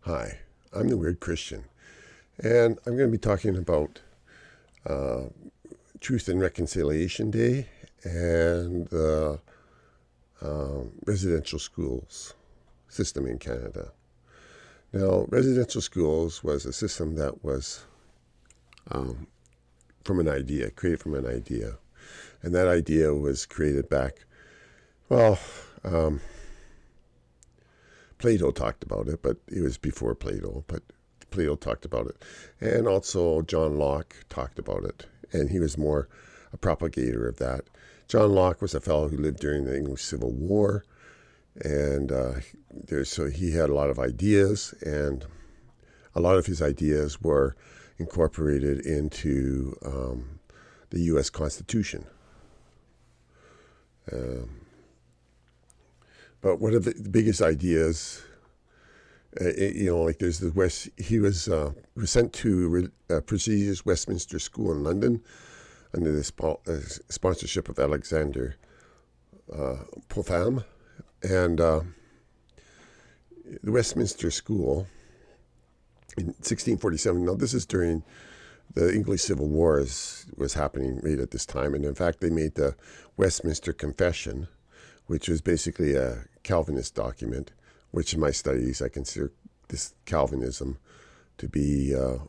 Hi, I'm the Weird Christian, and I'm going to be talking about uh, Truth and Reconciliation Day and the residential schools system in Canada. Now, residential schools was a system that was created from an idea, and that idea was created back, well, um, Plato talked about it, but it was before Plato, but Plato talked about it. And also John Locke talked about it, and he was more a propagator of that. John Locke was a fellow who lived during the English Civil War, and so he had a lot of ideas, and a lot of his ideas were incorporated into the U.S. Constitution. Um, but one of the biggest ideas, like there's the West. He was sent to prestigious Westminster School in London under the sponsorship of Alexander Popham, and the Westminster School in 1647. Now this is during the English Civil War was happening right at this time, and in fact they made the Westminster Confession, which was basically a Calvinist document, which in my studies I consider this Calvinism to be a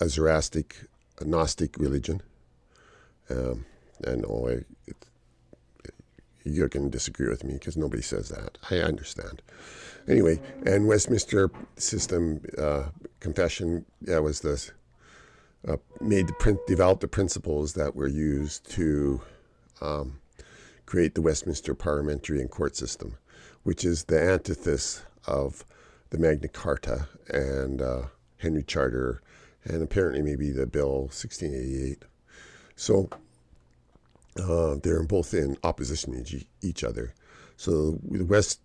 Zoroastric, a Gnostic religion. And you can disagree with me because nobody says that. I understand. Anyway, and Westminster System Confession was this developed the principles that were used to create the Westminster Parliamentary and Court System, which is the antithesis of the Magna Carta and Henry Charter, and apparently maybe the Bill 1688. So they're both in opposition to each other. So the West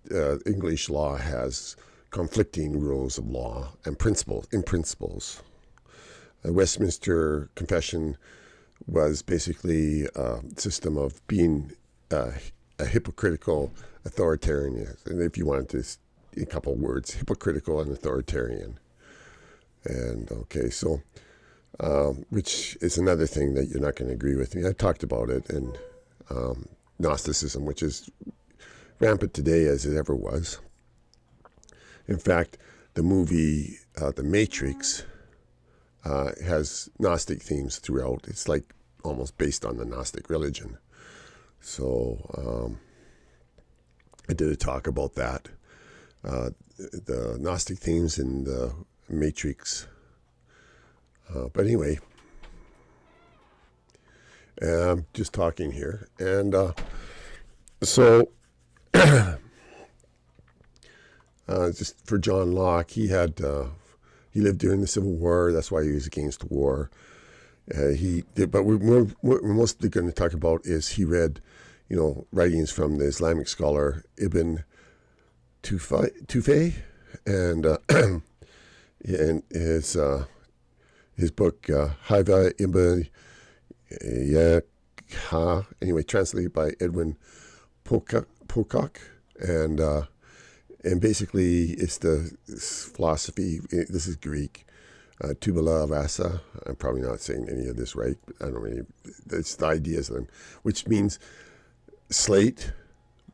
English law has conflicting rules of law and principles. The Westminster Confession was basically a system of being a hypocritical authoritarian, and if you wanted to, a couple of words, hypocritical and authoritarian. And okay, so which is another thing that you're not going to agree with me. I talked about it, and Gnosticism, which is rampant today as it ever was. In fact, the movie The Matrix has Gnostic themes throughout. It's like almost based on the Gnostic religion. So I did a talk about that. The Gnostic themes in the Matrix. But anyway, I'm just talking here. And so just for John Locke, he lived during the Civil War. That's why he was against war. But we're mostly going to talk about is he read, writings from the Islamic scholar Ibn Tufay, and and his book Haiva Ibn Yakha, anyway, translated by Edwin Pocock, and basically it's the philosophy. This is Greek. Tabula Rasa. I'm probably not saying any of this right, but I don't really. It's the ideas of them, which means slate,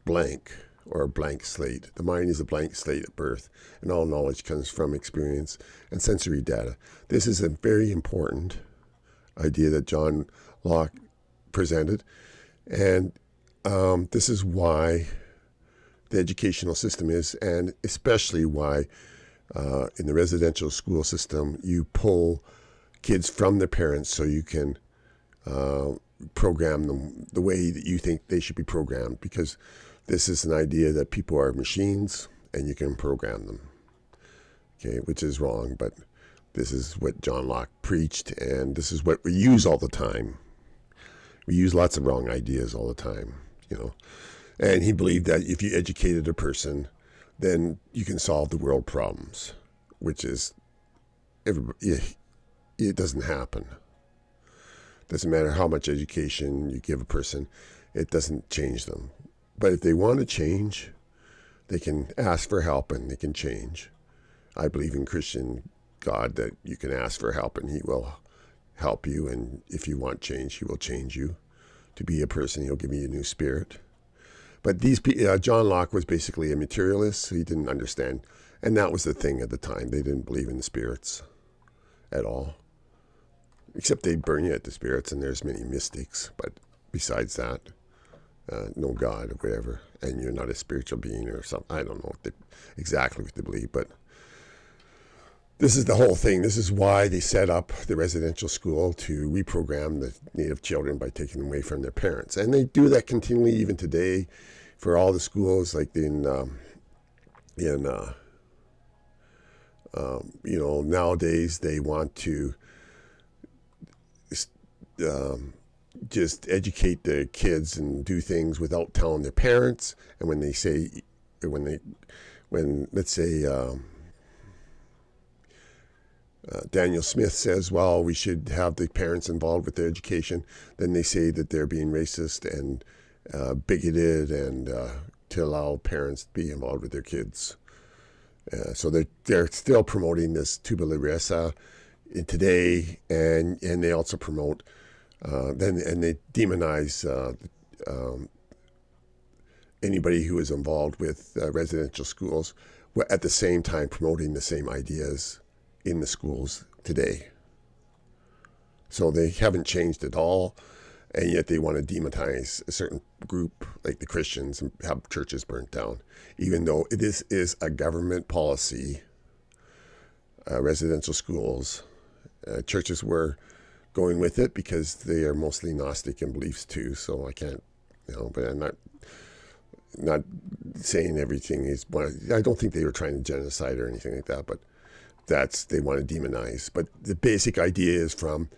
blank, or a blank slate. The mind is a blank slate at birth, and all knowledge comes from experience and sensory data. This is a very important idea that John Locke presented, and this is why the educational system is, and especially why in the residential school system, you pull kids from their parents so you can program them the way that you think they should be programmed, because this is an idea that people are machines and you can program them, okay, which is wrong, but this is what John Locke preached, and this is what we use all the time. We use lots of wrong ideas all the time, and he believed that if you educated a person, then you can solve the world problems, which is, it doesn't happen. Doesn't matter how much education you give a person, it doesn't change them. But if they want to change, they can ask for help and they can change. I believe in Christian God that you can ask for help and he will help you. And if you want change, he will change you to be a person. He'll give you a new spirit. But John Locke was basically a materialist. So he didn't understand. And that was the thing at the time. They didn't believe in the spirits at all. Except they'd burn you at the spirits, and there's many mystics. But besides that, no God or whatever. And you're not a spiritual being or something. I don't know exactly what they believe, but this is the whole thing. This is why they set up the residential school to reprogram the Native children by taking them away from their parents. And they do that continually even today for all the schools, like nowadays they want to just educate the kids and do things without telling their parents. And when let's say Daniel Smith says, well, we should have the parents involved with their education, then they say that they're being racist and bigoted and to allow parents to be involved with their kids. So they're still promoting this Tabula Rasa today, and they also promote and they demonize anybody who is involved with residential schools, at the same time promoting the same ideas in the schools today. So they haven't changed at all, and yet they want to demonize a certain group, like the Christians, and have churches burnt down, even though this is a government policy. Residential schools, churches were going with it because they are mostly Gnostic in beliefs too. So I can't, but I'm not saying everything is. I don't think they were trying to genocide or anything like that, but they want to demonize. But the basic idea is from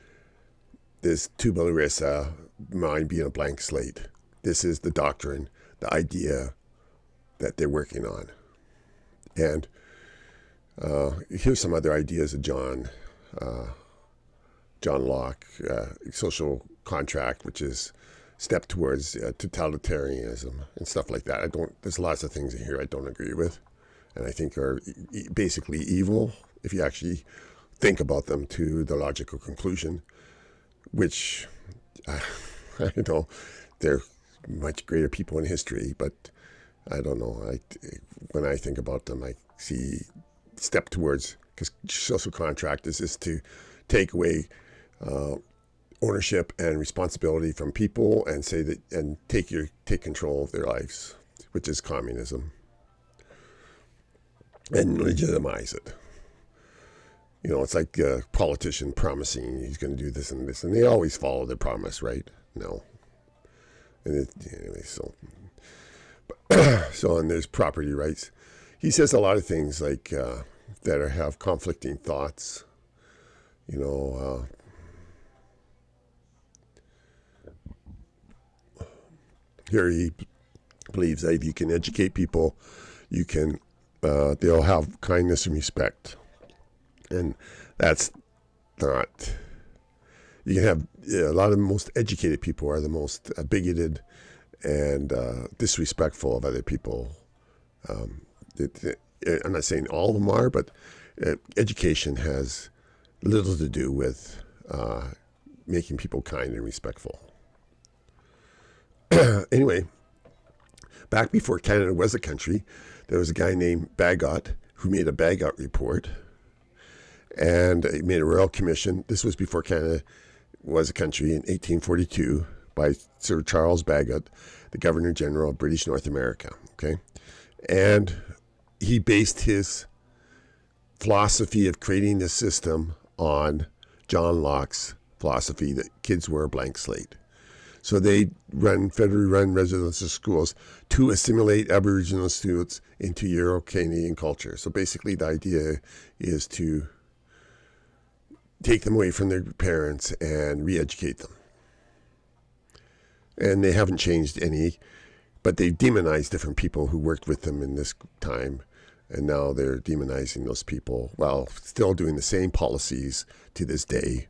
this Tabula Rasa, mind being a blank slate. This is the doctrine, the idea that they're working on. And here's some other ideas of John Locke, social contract, which is step towards totalitarianism and stuff like that. There's lots of things in here I don't agree with, and I think are basically evil if you actually think about them to the logical conclusion, which they're much greater people in history, but I don't know. When I think about them, I see step towards, because social contract is to take away ownership and responsibility from people and say that, and take control of their lives, which is communism, and legitimize it. It's like a politician promising he's going to do this and this, and they always follow their promise, right? No. And and there's property rights. He says a lot of things like that have conflicting thoughts. Here he believes that if you can educate people, you can they'll have kindness and respect. And that's not. You can have a lot of the most educated people are the most bigoted and disrespectful of other people. I'm not saying all of them are, but education has little to do with making people kind and respectful. Anyway, back before Canada was a country, there was a guy named Bagot who made a Bagot report. And he made a royal commission. This was before Canada was a country in 1842 by Sir Charles Bagot, the Governor General of British North America. Okay, and he based his philosophy of creating this system on John Locke's philosophy that kids were a blank slate. So they federally run residential schools to assimilate Aboriginal students into Euro-Canadian culture. So basically the idea is to take them away from their parents and re-educate them. And they haven't changed any, but they've demonized different people who worked with them in this time. And now they're demonizing those people while still doing the same policies to this day,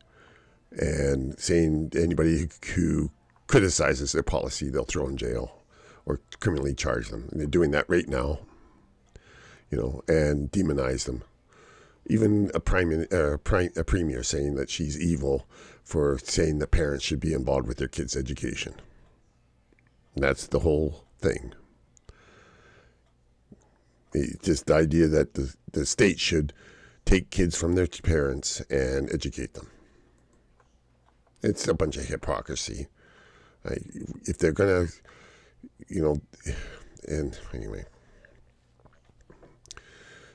and saying anybody who criticizes their policy, they'll throw in jail or criminally charge them. And they're doing that right now, and demonize them. even a premier saying that she's evil for saying that parents should be involved with their kids' education. That's the whole thing. Just the idea that the state should take kids from their parents and educate them. It's a bunch of hypocrisy. If they're going to, and anyway.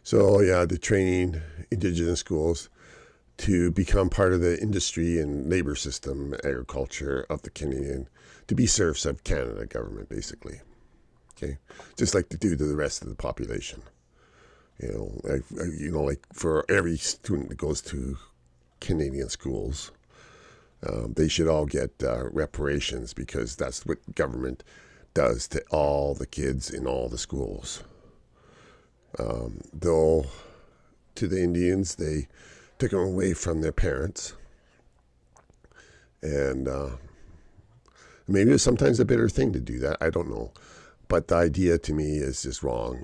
So, yeah, the training Indigenous schools to become part of the industry and labor system, agriculture of the Canadian, to be serfs of Canada government, basically. Okay, just like to do to the rest of the population. Like for every student that goes to Canadian schools, they should all get reparations, because that's what government does to all the kids in all the schools. Though to the Indians, they took them away from their parents, and maybe it's sometimes a bitter thing to do that. I don't know. But the idea to me is just wrong.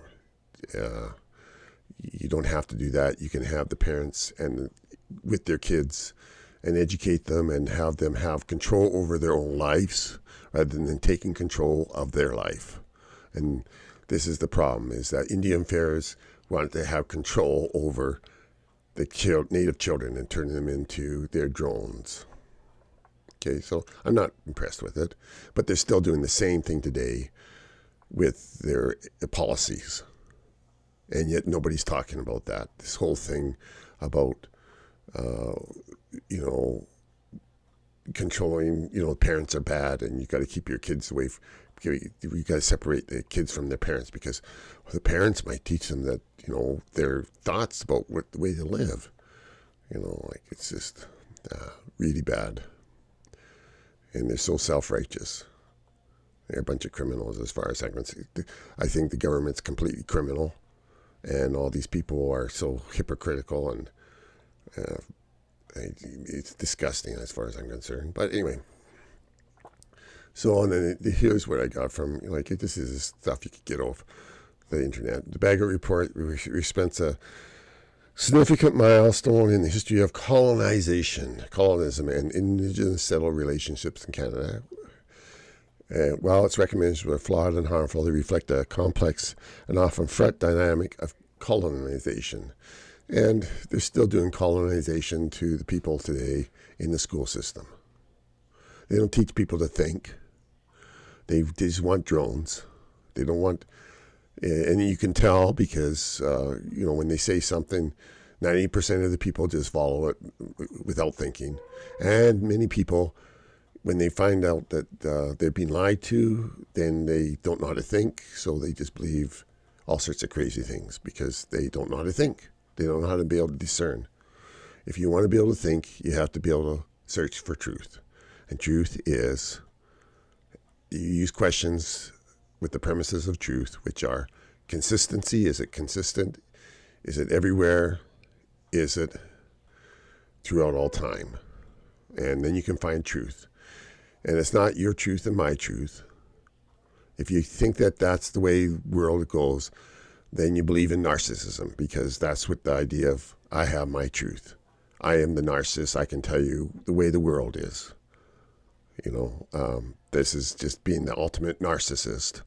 You don't have to do that. You can have the parents and with their kids and educate them and have them have control over their own lives rather than taking control of their life. And this is the problem, is that Indian Affairs want to have control over the native children and turn them into their drones. Okay, so I'm not impressed with it, but they're still doing the same thing today with their policies, and yet nobody's talking about that. This whole thing about controlling, parents are bad and you got to keep your kids away. You got to separate the kids from their parents, because the parents might teach them that their thoughts about the way they live. It's just really bad, and they're so self-righteous. They're a bunch of criminals, as far as I can see. I think the government's completely criminal, and all these people are so hypocritical, and it's disgusting as far as I'm concerned. But anyway, so and then here's what I got from, this is stuff you could get off the internet. The Bagot Report represents a significant milestone in the history of colonization, colonism, and Indigenous settled relationships in Canada. While its recommendations were flawed and harmful, they reflect a complex and often fraught dynamic of colonization. And they're still doing colonization to the people today in the school system. They don't teach people to think. They just want drones. They don't want, and you can tell because, when they say something, 90% of the people just follow it without thinking. And many people, when they find out that they're being lied to, then they don't know how to think, so they just believe all sorts of crazy things because they don't know how to think. They don't know how to be able to discern. If you want to be able to think, you have to be able to search for truth. And truth is, you use questions with the premises of truth, which are consistency. Is it consistent? Is it everywhere? Is it throughout all time? And then you can find truth. And it's not your truth and my truth. If you think that that's the way the world goes, then you believe in narcissism, because that's what the idea of I have my truth. I am the narcissist. I can tell you the way the world is. This is just being the ultimate narcissist,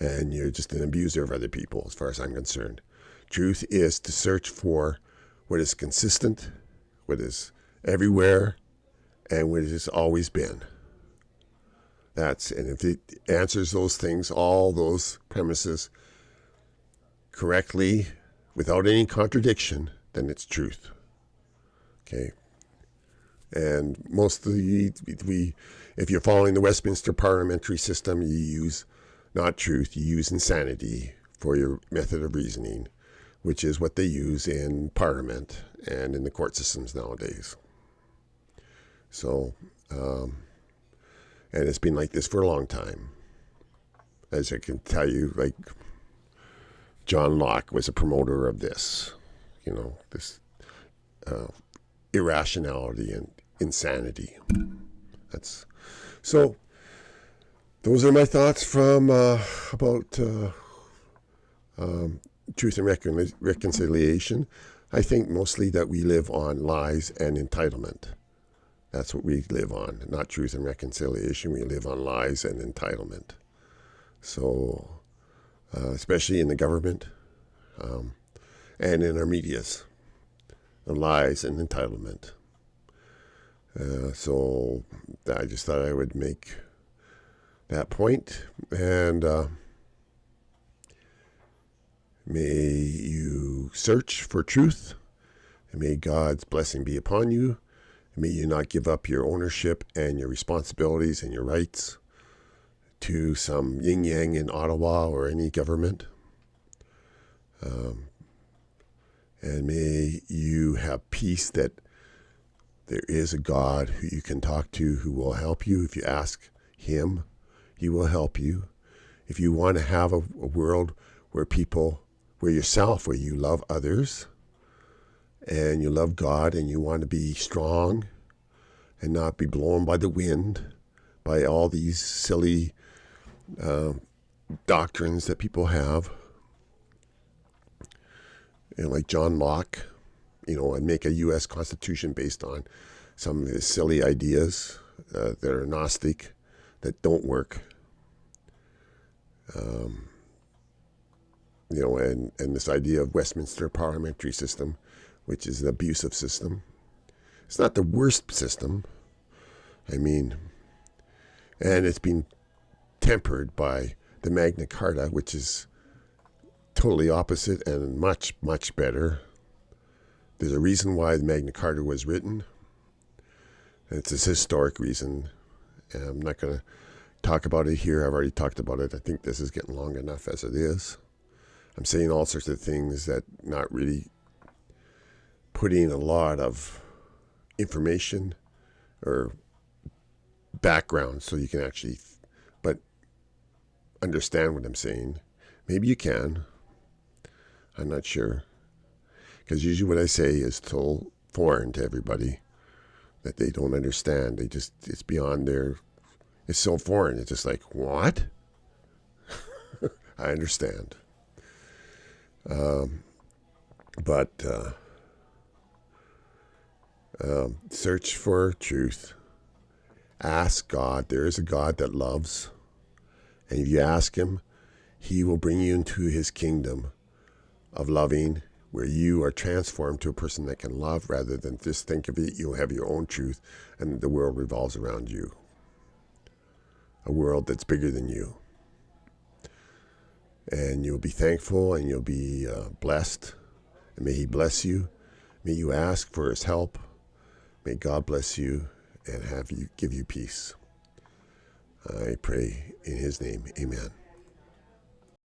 and you're just an abuser of other people, as far as I'm concerned. Truth is to search for what is consistent, what is everywhere, and what it has always been. And if it answers those things, all those premises correctly, without any contradiction, then it's truth. Okay. And most of if you're following the Westminster parliamentary system, you use not truth, you use insanity for your method of reasoning, which is what they use in Parliament and in the court systems nowadays. So, and it's been like this for a long time. As I can tell you, John Locke was a promoter of this, this irrationality and insanity. So those are my thoughts from about truth and reconciliation. I think mostly that we live on lies and entitlement. That's what we live on, not truth and reconciliation. We live on lies and entitlement. So, especially in the government and in our medias, the lies and entitlement. So I just thought I would make that point, and may you search for truth, and may God's blessing be upon you, and may you not give up your ownership and your responsibilities and your rights to some yin-yang in Ottawa or any government. And may you have peace that there is a God who you can talk to, who will help you. If you ask him, he will help you. If you want to have a world where where you love others and you love God and you want to be strong and not be blown by the wind, by all these silly doctrines that people have, like John Locke, and make a U.S. Constitution based on some of his silly ideas that are Gnostic, that don't work. And this idea of Westminster parliamentary system, which is an abusive system. It's not the worst system. And it's been tempered by the Magna Carta, which is totally opposite and much, much better. There's a reason why the Magna Carta was written. And it's a historic reason. And I'm not going to talk about it here. I've already talked about it. I think this is getting long enough as it is. I'm saying all sorts of things that not really putting a lot of information or background so you can actually but understand what I'm saying. Maybe you can. I'm not sure. Because usually what I say is so foreign to everybody that they don't understand. It's beyond it's so foreign. It's just like, what? I understand. But search for truth. Ask God. There is a God that loves. And if you ask him, he will bring you into his kingdom of loving, where you are transformed to a person that can love rather than just think of it. You'll have your own truth, and the world revolves around you. A world that's bigger than you. And you'll be thankful, and you'll be blessed. And may he bless you. May you ask for his help. May God bless you and give you peace. I pray in his name. Amen.